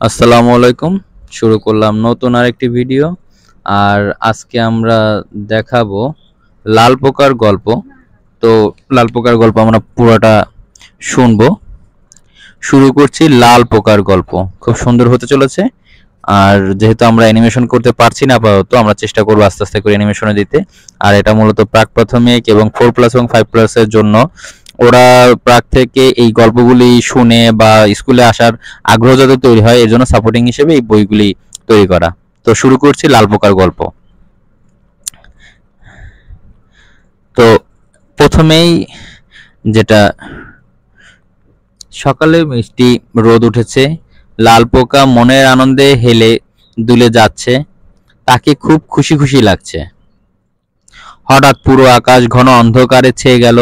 আসসালামু আলাইকুম। শুরু করলাম নতুন আরেকটি ভিডিও। আর আজকে আমরা দেখাবো লাল পোকার গল্প। তো লাল পোকার গল্প আমরা পুরোটা শুনবো। শুরু করছি লাল পোকার গল্প। খুব সুন্দর হতে চলেছে। আর যেহেতু আমরা অ্যানিমেশন করতে পারছি না আপাতত, আমরা চেষ্টা করবো আস্তে আস্তে করে অ্যানিমেশনে দিতে। আর এটা মূলত প্রাক প্রাথমিক এবং 4+ এবং 5+ এর জন্য। ওরা প্রাক থেকে এই গল্পগুলি শুনে বা স্কুলে আসার আগ্রহ যাতে তৈরি হয়, এর জন্য সাপোর্টিং হিসেবে এই বইগুলি তৈরি করা। তো শুরু করছি লাল পোকার গল্প। তো প্রথমেই যেটা, সকালে মিষ্টি রোদ উঠেছে, লাল পোকা মনের আনন্দে হেলে দুলে যাচ্ছে, তাকে খুব খুশি খুশি লাগছে। হঠাৎ পুরো আকাশ ঘন অন্ধকারে ছেয়ে গেল।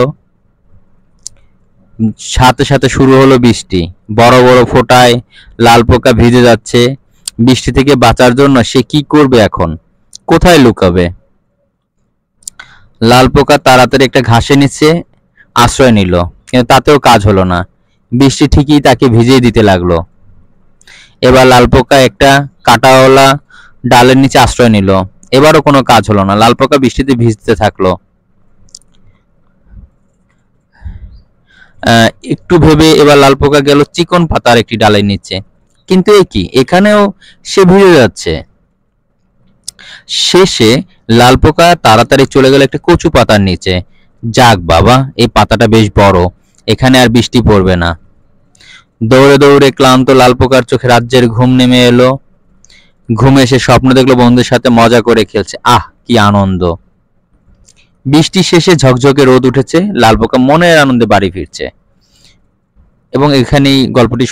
সাথে সাথে শুরু হলো বৃষ্টি। বড় বড় ফোঁটায় লাল পোকা ভিজে যাচ্ছে। বৃষ্টি থেকে বাঁচার জন্য সে কি করবে এখন? কোথায় লুকাবে? লাল পোকা তাড়াতাড়ি একটা ঘাসের নিচে আশ্রয় নিল, কিন্তু তাতেও কাজ হলো না। বৃষ্টি ঠিকই তাকে ভিজিয়ে দিতে লাগলো। এবার লাল পোকা একটা কাঁটাওয়ালা ডালের নিচে আশ্রয় নিল। এবারও কোনো কাজ হলো না। লাল পোকা বৃষ্টিতে ভিজতে থাকলো। একটু ভেবে এবার লাল পোকা গেল চিকন পাতার একটি ডালের নিচে। কিন্তু এ কি, এখানেও সে ভিজে যাচ্ছে। শেষে লাল পোকা তাড়াতাড়ি চলে গেল একটা কচু পাতার নিচে। যাক বাবা, এই পাতাটা বেশ বড়, এখানে আর বৃষ্টি পড়বে না। দৌড়ে দৌড়ে ক্লান্ত লাল পোকার চোখে রাজ্যের ঘুম নেমে এলো। ঘুমে এসে স্বপ্ন দেখলো বন্ধুদের সাথে মজা করে খেলছে। আহ, কি আনন্দ! বৃষ্টি শেষে ঝকঝকে রোদ উঠেছে, লাল পোকা মনের আনন্দে বাড়ি ফিরছে। এবং এখানেই গল্পটি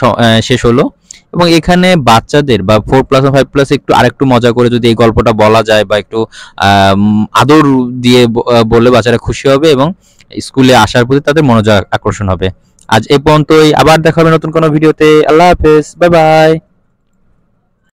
শেষ হলো। এবং এখানে বাচ্চাদের বা 4+5+ একটু আরেকটু মজা করে যদি এই গল্পটা বলা যায় বা একটু আদর দিয়ে বললে বাচ্চারা খুশি হবে এবং স্কুলে আসার প্রতি তাদের মনোযোগ আকর্ষণ হবে। আজ এ পর্যন্তই, আবার দেখা হবে নতুন কোনো ভিডিওতে। আল্লাহ হাফেজ, বাই বাই।